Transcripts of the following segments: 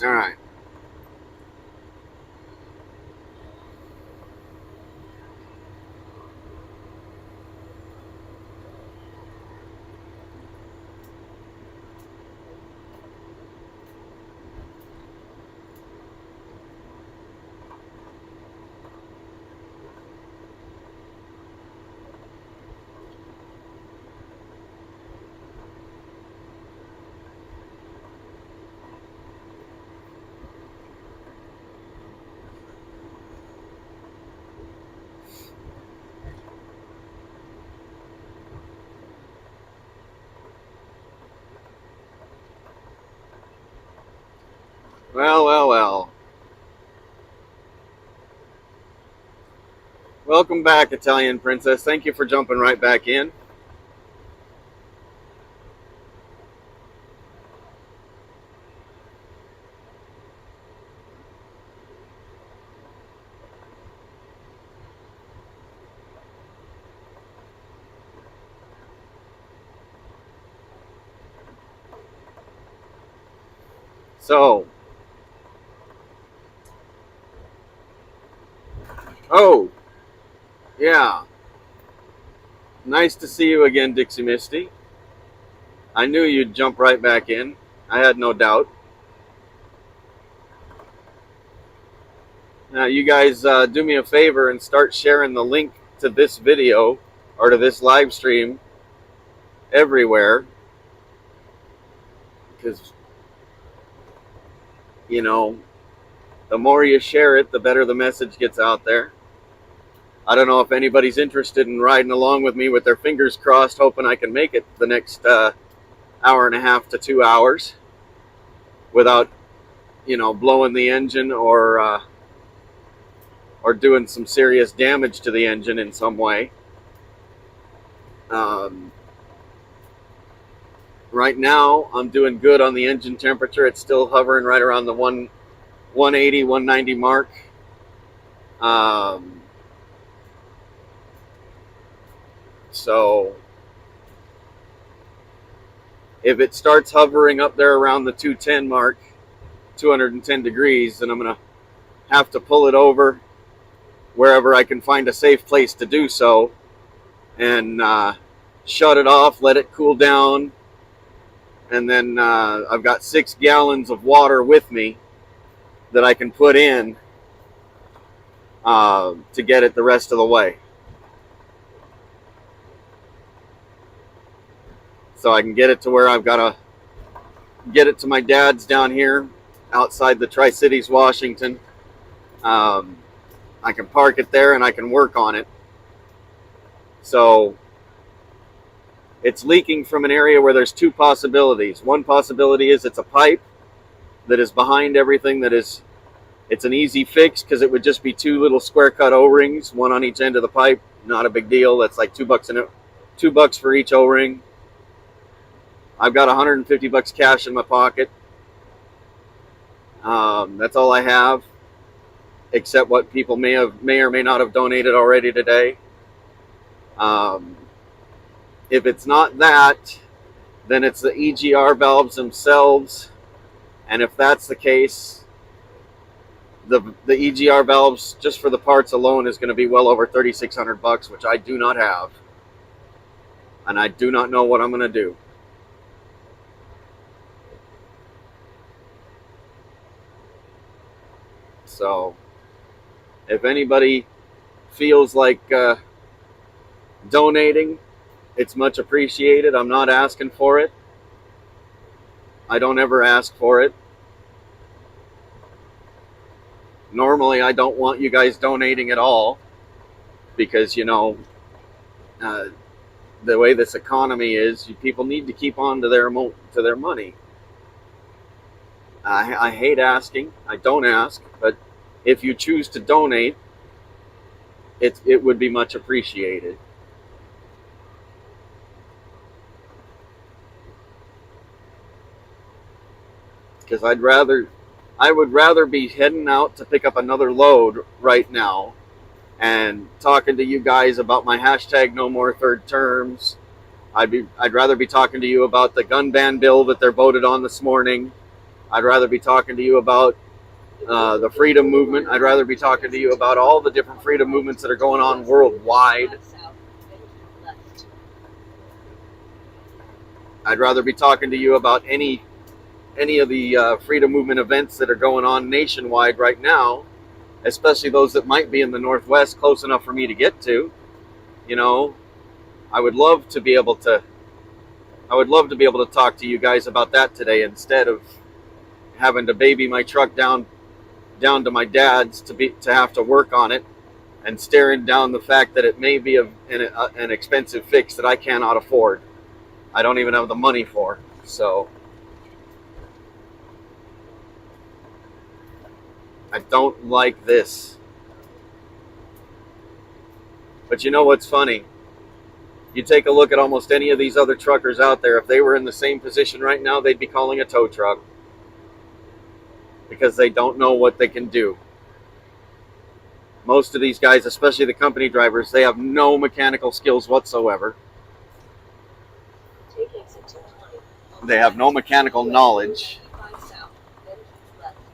All right. Well, well, well. Welcome back, Italian Princess. Thank you for jumping right back in. So, oh, yeah. Nice to see you again, Dixie Misty. I knew you'd jump right back in. I had no doubt. Now, you guys do me a favor and start sharing the link to this video or to this live stream everywhere because, you know, the more you share it, the better the message gets out there. I don't know if anybody's interested in riding along with me with their fingers crossed, hoping I can make it the next hour and a half to 2 hours without, blowing the engine or doing some serious damage to the engine in some way. Right now, I'm doing good on the engine temperature. It's still hovering right around the 180, 190 mark. So if it starts hovering up there around the 210 mark, 210 degrees, then I'm going to have to pull it over wherever I can find a safe place to do so and shut it off, let it cool down. And then I've got 6 gallons of water with me that I can put in to get it the rest of the way. So I can get it to where I've got to get it to my dad's down here outside the Tri-Cities, Washington. I can park it there and I can work on it. So it's leaking from an area where there's 2 possibilities. One possibility is it's a pipe that is behind everything it's an easy fix because it would just be 2 little square cut O-rings, one on each end of the pipe. Not a big deal. That's like $2 for each O-ring. I've got $150 cash in my pocket. That's all I have, except what people may or may not have donated already today. If it's not that, then it's the EGR valves themselves. And if that's the case, the EGR valves just for the parts alone is going to be well over $3,600, which I do not have. And I do not know what I'm going to do. So if anybody feels like donating, it's much appreciated. I'm not asking for it. I don't ever ask for it. Normally, I don't want you guys donating at all because, the way this economy is, people need to keep on to their money. I hate asking. I don't ask, but if you choose to donate, it would be much appreciated. Because I would rather be heading out to pick up another load right now and talking to you guys about my hashtag no more third terms. I'd rather be talking to you about the gun ban bill that they're voted on this morning I'd rather be talking to you about the freedom movement. I'd rather be talking to you about all the different freedom movements that are going on worldwide. I'd rather be talking to you about any of the freedom movement events that are going on nationwide right now, especially those that might be in the Northwest, close enough for me to get to. You know, I would love to be able to talk to you guys about that today, instead of having to baby my truck down to my dad's to have to work on it, and staring down the fact that it may be an expensive fix that I cannot afford. I don't even have the money for. So I don't like this. But you know what's funny? You take a look at almost any of these other truckers out there, if they were in the same position right now, they'd be calling a tow truck, because they don't know what they can do. Most of these guys, especially the company drivers, they have no mechanical skills whatsoever. They have no mechanical knowledge.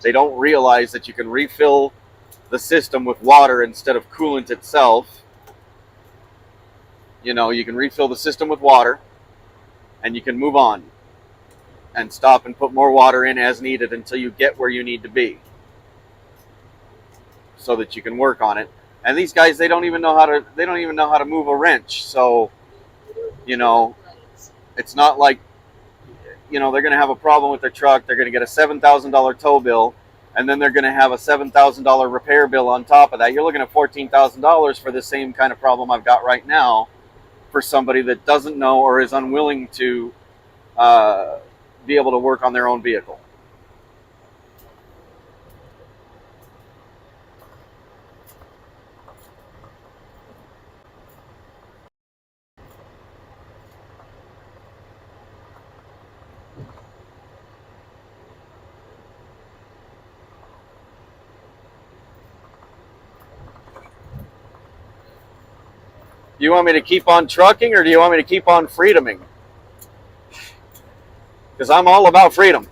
They don't realize that you can refill the system with water instead of coolant itself. You know, you can refill the system with water and you can move on and stop and put more water in as needed until you get where you need to be, so that you can work on it. And these guys, they don't even know how to move a wrench. So, you know, it's not like, you know, they're going to have a problem with their truck. They're going to get a $7,000 tow bill, and then they're going to have a $7,000 repair bill on top of that. You're looking at $14,000 for the same kind of problem I've got right now, for somebody that doesn't know or is unwilling to be able to work on their own vehicle. Do you want me to keep on trucking, or do you want me to keep on freedoming? Because I'm all about freedom.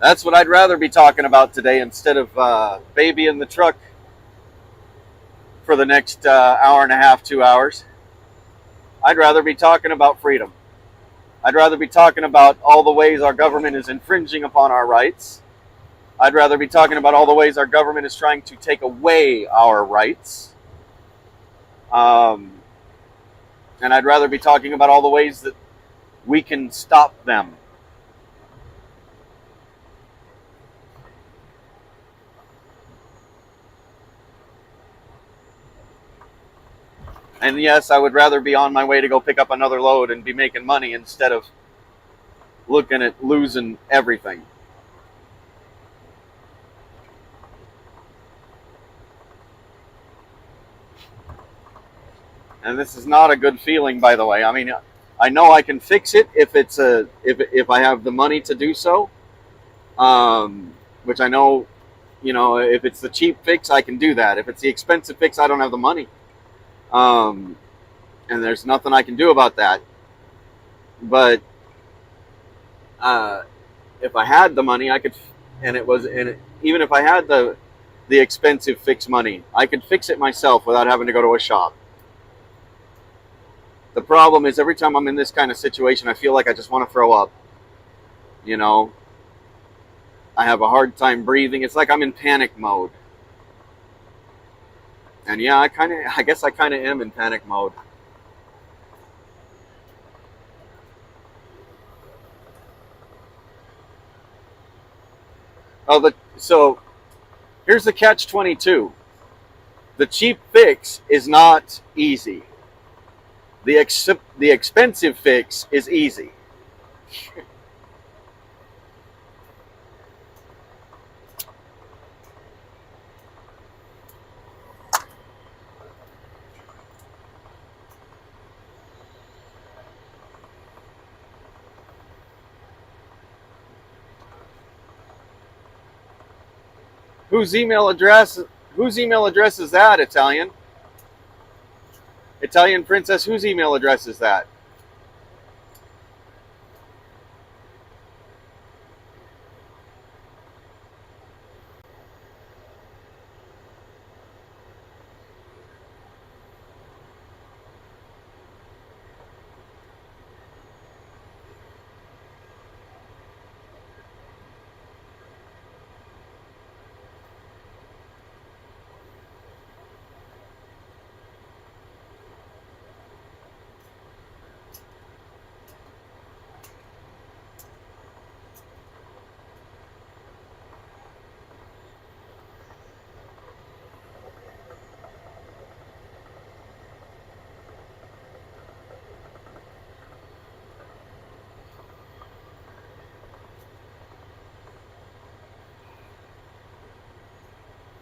That's what I'd rather be talking about today, instead of babying the truck for the next hour and a half, 2 hours. I'd rather be talking about freedom. I'd rather be talking about all the ways our government is infringing upon our rights. I'd rather be talking about all the ways our government is trying to take away our rights. And I'd rather be talking about all the ways that we can stop them. And yes, I would rather be on my way to go pick up another load and be making money, instead of looking at losing everything. And this is not a good feeling, by the way. I mean, I know I can fix it if I have the money to do so. Which I know, you know, if it's the cheap fix, I can do that. If it's the expensive fix, I don't have the money. And there's nothing I can do about that. But if I had the money, I could, even if I had the expensive fix money, I could fix it myself without having to go to a shop. The problem is, every time I'm in this kind of situation, I feel like I just want to throw up. You know, I have a hard time breathing. It's like I'm in panic mode. And yeah, I guess I kind of am in panic mode. So here's the catch-22. The cheap fix is not easy. The expensive fix is easy. Whose email address is that, Italian? Italian Princess, whose email address is that?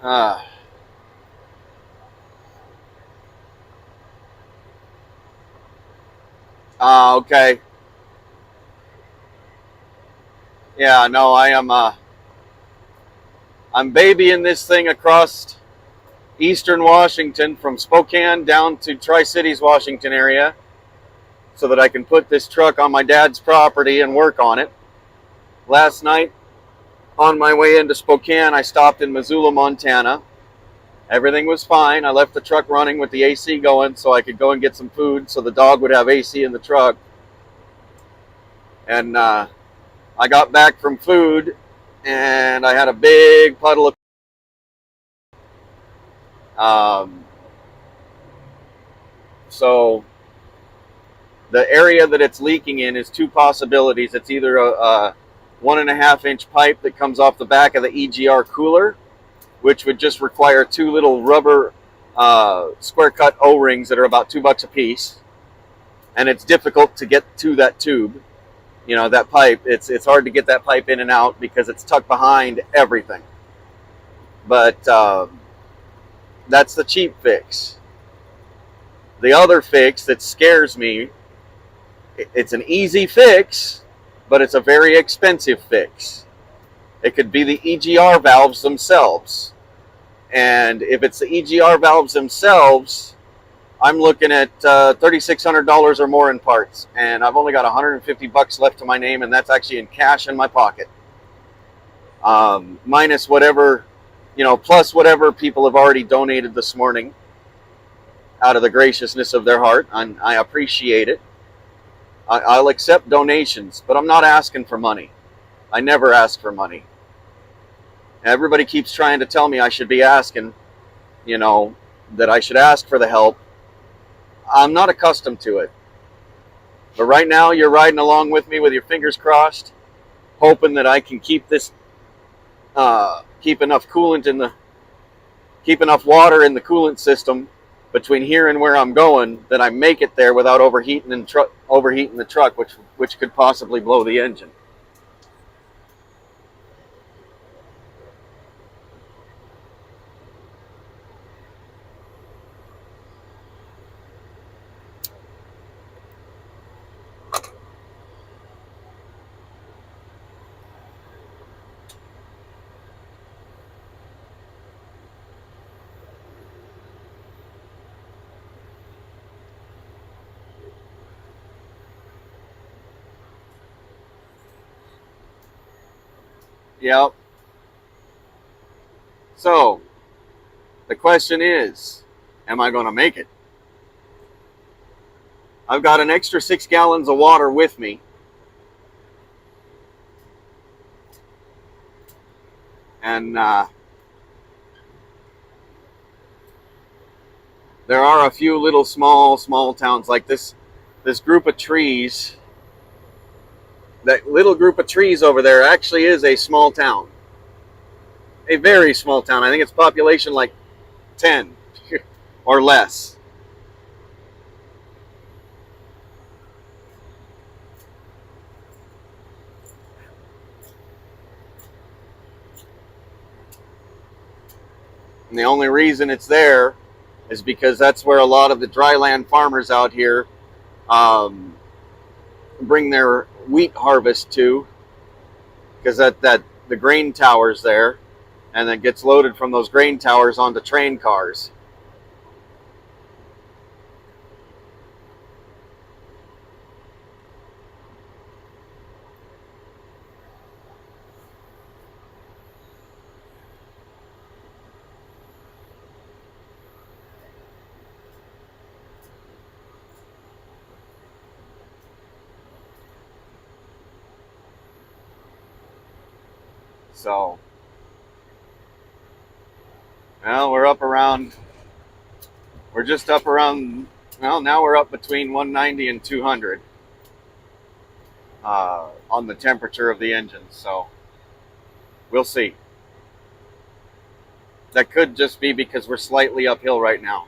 Uh, okay. Yeah, no, I'm babying this thing across eastern Washington from Spokane down to Tri-Cities, Washington area so that I can put this truck on my dad's property and work on it. Last night, on my way into Spokane, I stopped in Missoula, Montana. Everything was fine. I left the truck running with the AC going so I could go and get some food so the dog would have AC in the truck. And I got back from food and I had a big puddle of so the area that it's leaking in is two possibilities. It's either a 1.5-inch pipe that comes off the back of the EGR cooler, which would just require two little rubber square cut O-rings that are about $2 a piece, and it's difficult to get to that tube. You know, that pipe, it's hard to get that pipe in and out because it's tucked behind everything. But that's the cheap fix. The other fix that scares me, it's an easy fix, but it's a very expensive fix. It could be the EGR valves themselves. And if it's the EGR valves themselves, I'm looking at $3,600 or more in parts. And I've only got $150 left to my name, and that's actually in cash in my pocket. Minus whatever, plus whatever people have already donated this morning out of the graciousness of their heart. I appreciate it. I'll accept donations, but I'm not asking for money. I never ask for money. Everybody keeps trying to tell me I should be asking, that I should ask for the help. I'm not accustomed to it. But right now you're riding along with me with your fingers crossed, hoping that I can keep this, keep enough water in the coolant system between here and where I'm going, that I make it there without overheating the truck, which could possibly blow the engine. Yep. So, the question is, am I going to make it? I've got an extra 6 gallons of water with me. And there are a few little small towns like this group of trees. That little group of trees over there actually is a small town. A very small town. I think it's population like 10 or less. And the only reason it's there is because that's where a lot of the dryland farmers out here bring their wheat harvest to, because that the grain towers there, and then gets loaded from those grain towers onto train cars. So, well, we're just up around, well, now we're up between 190 and 200 on the temperature of the engine. So, we'll see. That could just be because we're slightly uphill right now.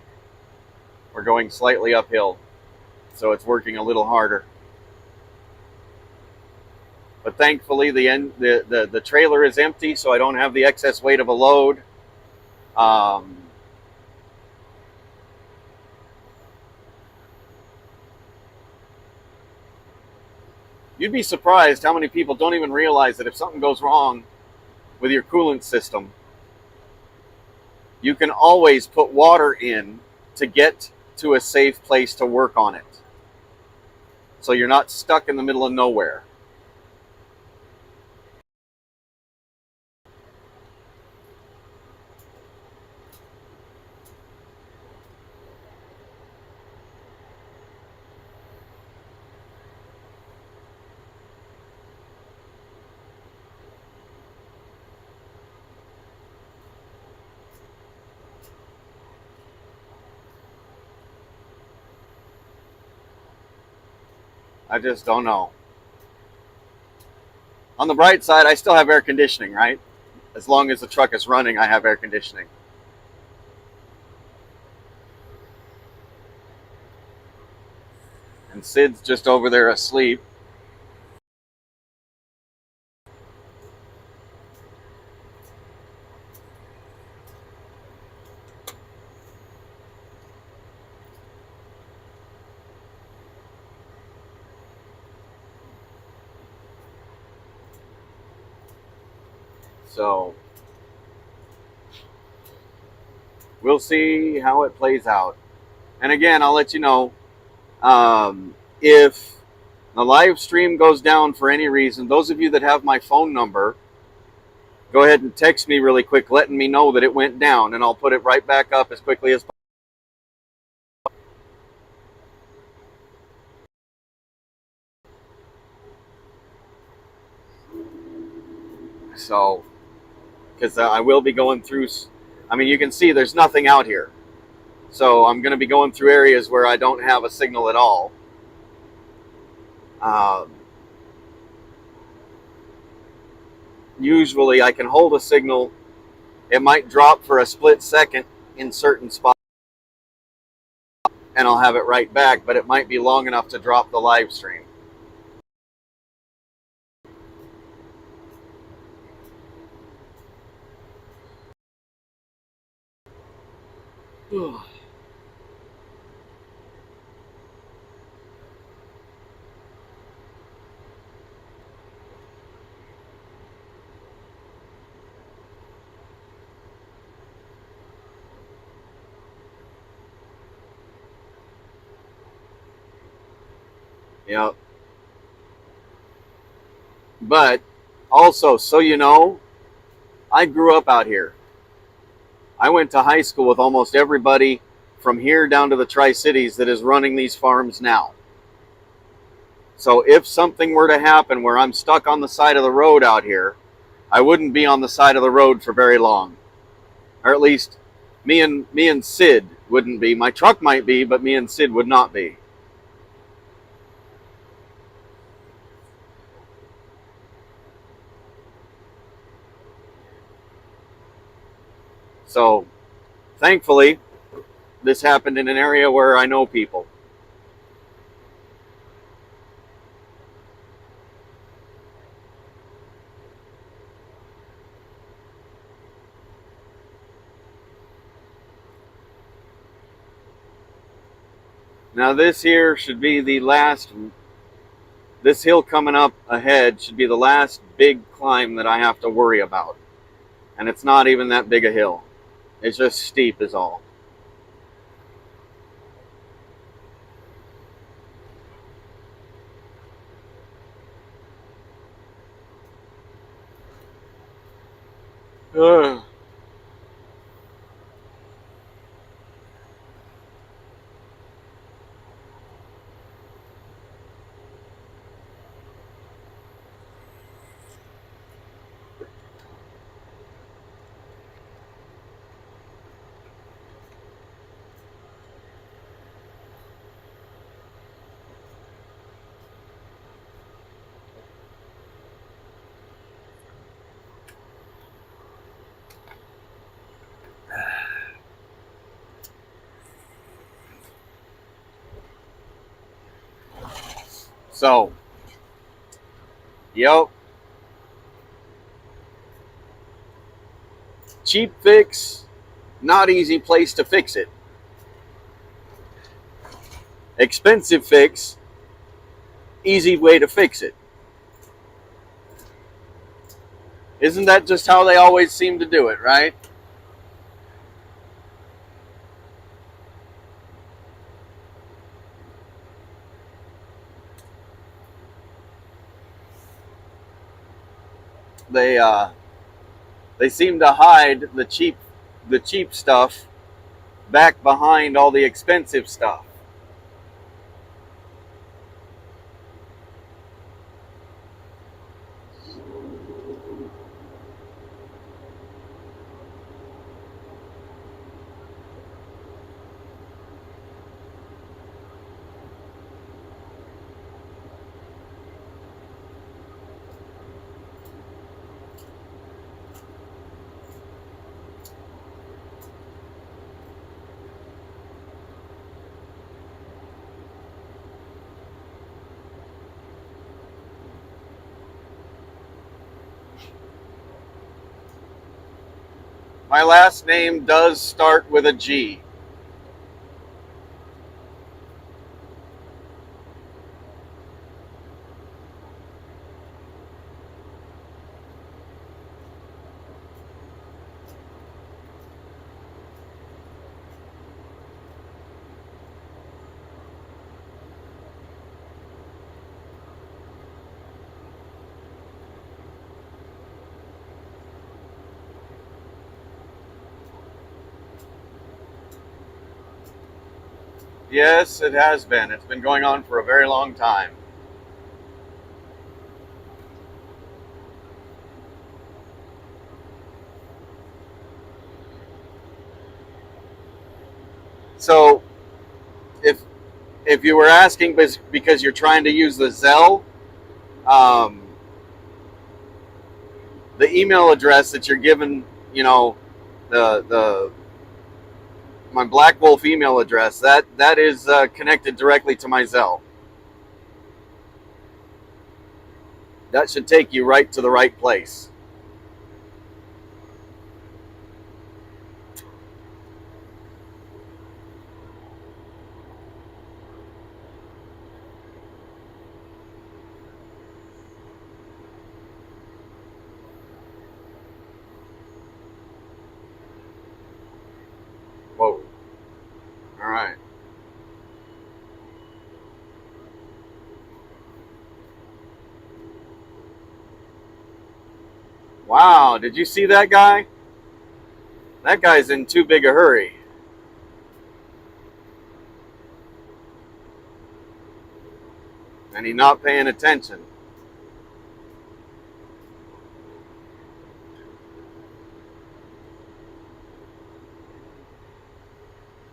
We're going slightly uphill, so it's working a little harder. But thankfully, the trailer is empty, so I don't have the excess weight of a load. Um, you'd be surprised how many people don't even realize that if something goes wrong with your coolant system, you can always put water in to get to a safe place to work on it. So you're not stuck in the middle of nowhere. I just don't know. On the bright side, I still have air conditioning, right? As long as the truck is running, I have air conditioning. And Sid's just over there asleep. So we'll see how it plays out. And again, I'll let you know if the live stream goes down for any reason. Those of you that have my phone number, go ahead and text me really quick, letting me know that it went down, and I'll put it right back up as quickly as possible. So, because I will be going through, I mean, you can see there's nothing out here. So I'm going to be going through areas where I don't have a signal at all. Usually I can hold a signal. It might drop for a split second in certain spots, and I'll have it right back, but it might be long enough to drop the live stream. Yep. But also, so you know, I grew up out here. I went to high school with almost everybody from here down to the Tri-Cities that is running these farms now. So if something were to happen where I'm stuck on the side of the road out here, I wouldn't be on the side of the road for very long. Or at least me and Sid wouldn't be. My truck might be, but me and Sid would not be. So thankfully, this happened in an area where I know people. Now this here should be the last, this hill coming up ahead should be the last big climb that I have to worry about. And it's not even that big a hill. It's just steep is all. Ugh. So, yep. Cheap fix not easy place to fix it. Expensive fix, easy way to fix it. Isn't that just how they always seem to do it, right? They seem to hide the cheap stuff back behind all the expensive stuff. My last name does start with a G. Yes, it has been. It's been going on for a very long time. So, if you were asking because you're trying to use the Zelle, um, the email address that you're given, the my Black Wölf email address, that is connected directly to my Zelle. That should take you right to the right place. Whoa. All right. Wow, did you see that guy? That guy's in too big a hurry. And he's not paying attention.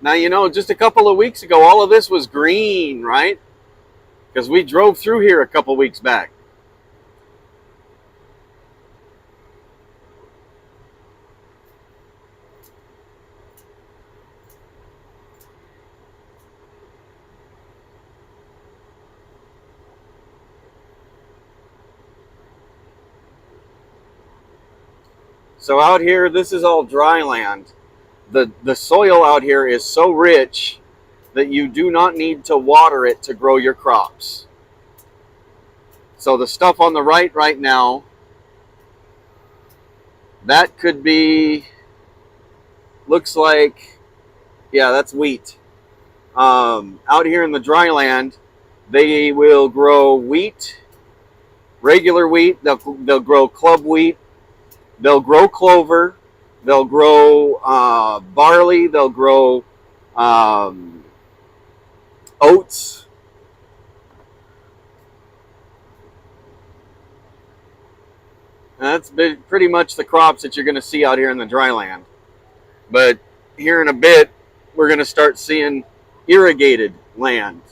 Now, just a couple of weeks ago, all of this was green, right? Because we drove through here a couple weeks back. So out here, this is all dry land. The soil out here is so rich that you do not need to water it to grow your crops. So the stuff on the right now, that could be, looks like, yeah, that's wheat. Out here in the dry land, they will grow wheat, regular wheat, they'll grow club wheat, they'll grow clover, they'll grow barley, they'll grow oats. And that's pretty much the crops that you're going to see out here in the dry land. But here in a bit, we're going to start seeing irrigated land,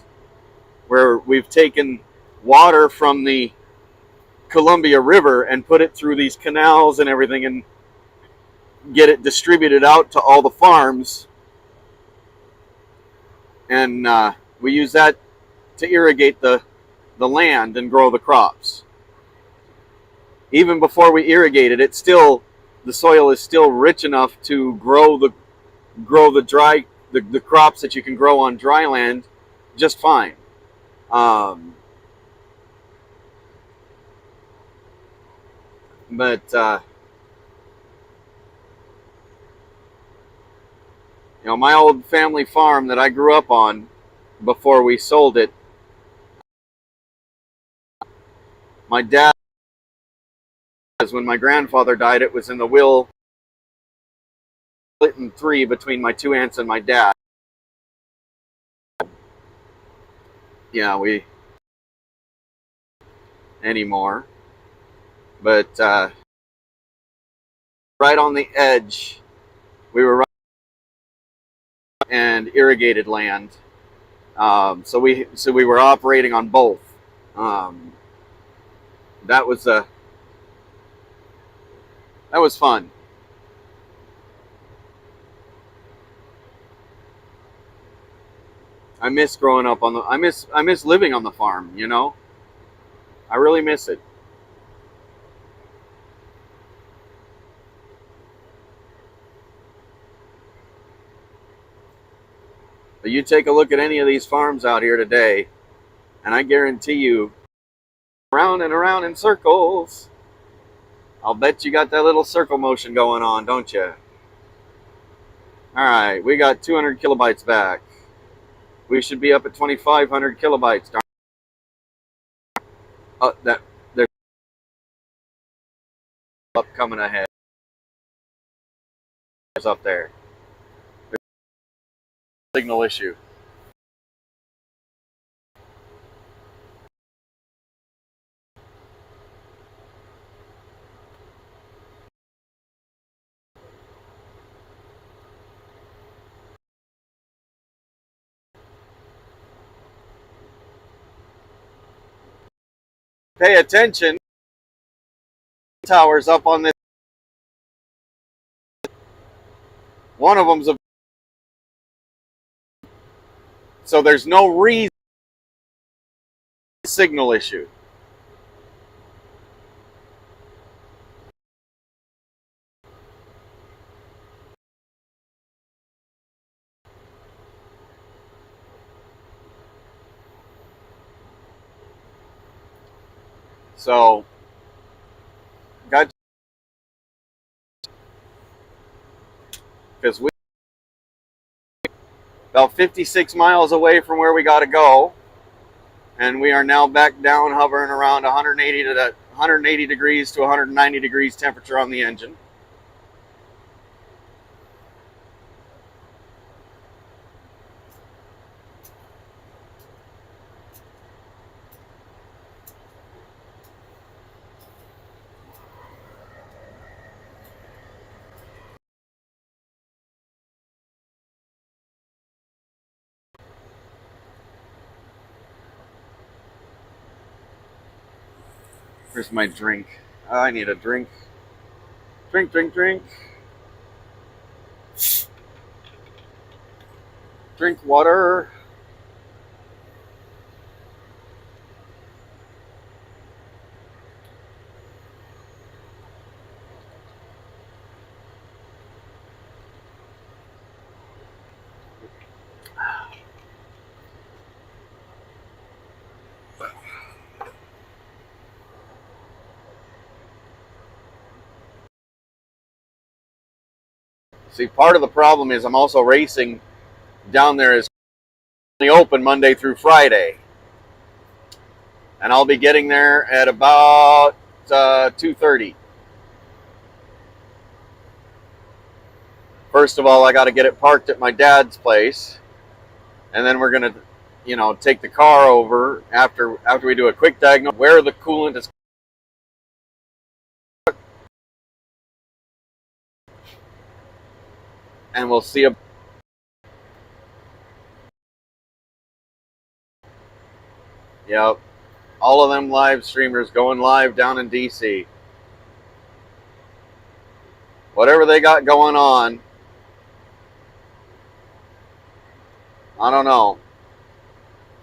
where we've taken water from the Columbia River and put it through these canals and everything and get it distributed out to all the farms. And we use that to irrigate the land and grow the crops. Even before we irrigate it, the soil is still rich enough to grow grow the crops that you can grow on dry land just fine. But my old family farm that I grew up on before we sold it, my dad, when my grandfather died, it was in the will split in three between my two aunts and my dad. Yeah, we anymore, but right on the edge, we were right and irrigated land. So we were operating on both. Um, that was fun. I miss growing up on the. I miss living on the farm. I really miss it. But you take a look at any of these farms out here today, and I guarantee you, around and around in circles. I'll bet you got that little circle motion going on, don't you? All right, we got 200 kilobytes back. We should be up at 2,500 kilobytes. There's up coming ahead. It's up there. There's a signal issue. Pay attention. Towers up on this. One of them's a. So there's no reason signal issue. So got because we about 56 miles away from where we got to go, and we are now back down hovering around 180 degrees to 190 degrees temperature on the engine. Here's my drink. I need a drink. Drink, drink, drink. Drink water. See, part of the problem is I'm also racing down there is only open Monday through Friday. And I'll be getting there at about 2:30. First of all, I got to get it parked at my dad's place. And then we're going to, take the car over after we do a quick diagnosis where the coolant is. And we'll see. Yep. All of them live streamers going live down in DC. Whatever they got going on, I don't know.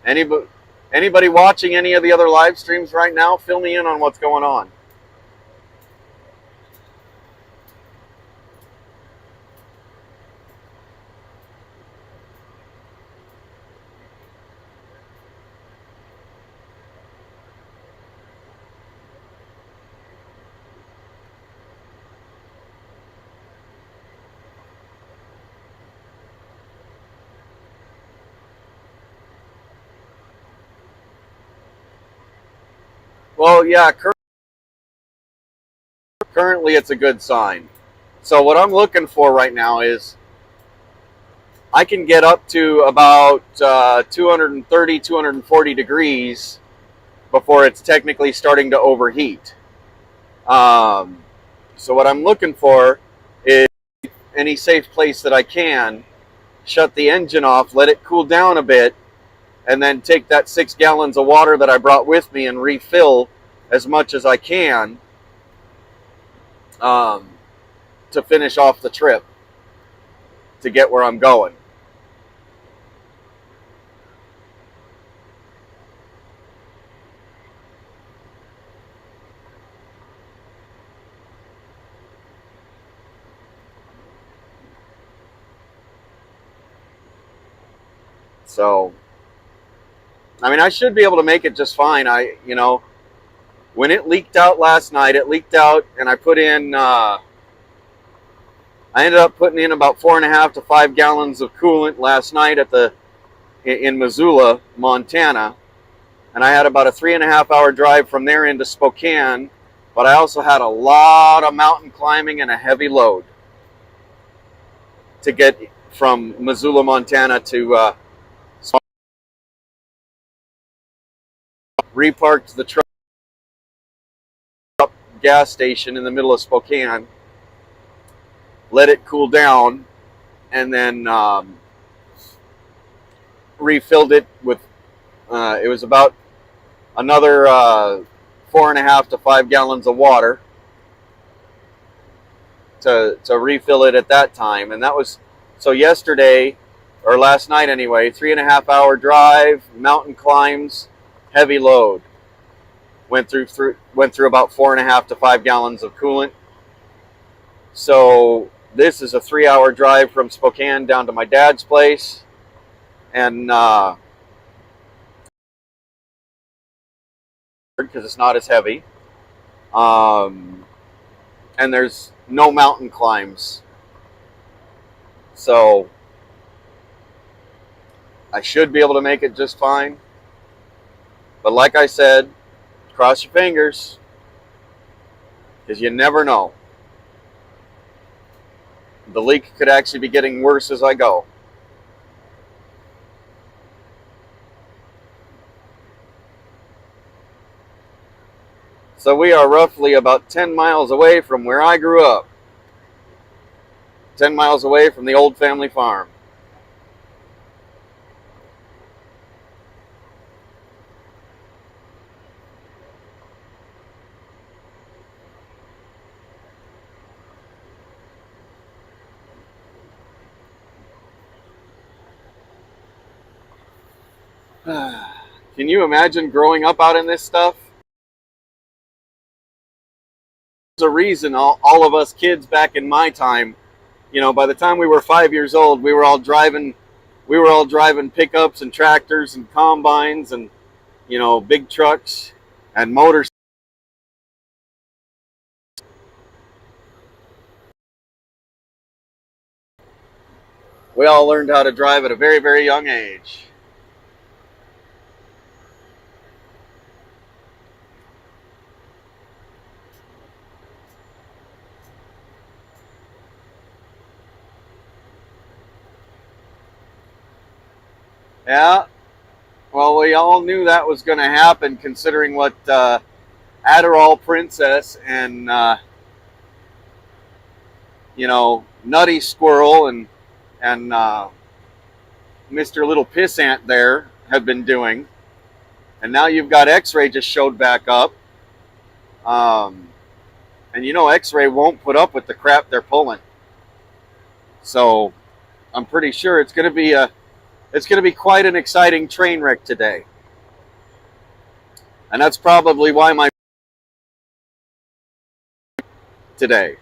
Anybody watching any of the other live streams right now, fill me in on what's going on. Well, yeah, currently it's a good sign. So what I'm looking for right now is I can get up to about 230, 240 degrees before it's technically starting to overheat. Um, so what I'm looking for is any safe place that I can, shut the engine off, let it cool down a bit, and then take that 6 gallons of water that I brought with me and refill as much as I can um, to finish off the trip to get where I'm going. So, I mean, I should be able to make it just fine. When it leaked out last night, it leaked out, and I ended up putting in about 4.5 to 5 gallons of coolant last night in Missoula, Montana, and I had about a 3.5 hour drive from there into Spokane. But I also had a lot of mountain climbing and a heavy load to get from Missoula, Montana to reparked the truck gas station in the middle of Spokane, let it cool down, and then refilled it with. It was about another 4.5 to 5 gallons of water to refill it at that time, and that was so yesterday or last night anyway. 3.5 hour drive, mountain climbs, heavy load. Went through about 4.5 to 5 gallons of coolant. So this is a 3 hour drive from Spokane down to my dad's place, and because it's not as heavy, and there's no mountain climbs, so I should be able to make it just fine. But like I said, cross your fingers, because you never know. The leak could actually be getting worse as I go. So we are roughly about 10 miles away from where I grew up. 10 miles away from the old family farm. Can you imagine growing up out in this stuff? There's a reason all of us kids back in my time, by the time we were 5 years old, we were all driving pickups and tractors and combines and big trucks and motors. We all learned how to drive at a very, very young age. Yeah, well, we all knew that was going to happen, considering what Adderall Princess and Nutty Squirrel and Mr. Little Pissant there have been doing, and now you've got X-Ray just showed back up, um, and X-Ray won't put up with the crap they're pulling. So I'm pretty sure it's going to be quite an exciting train wreck today, and that's probably why my today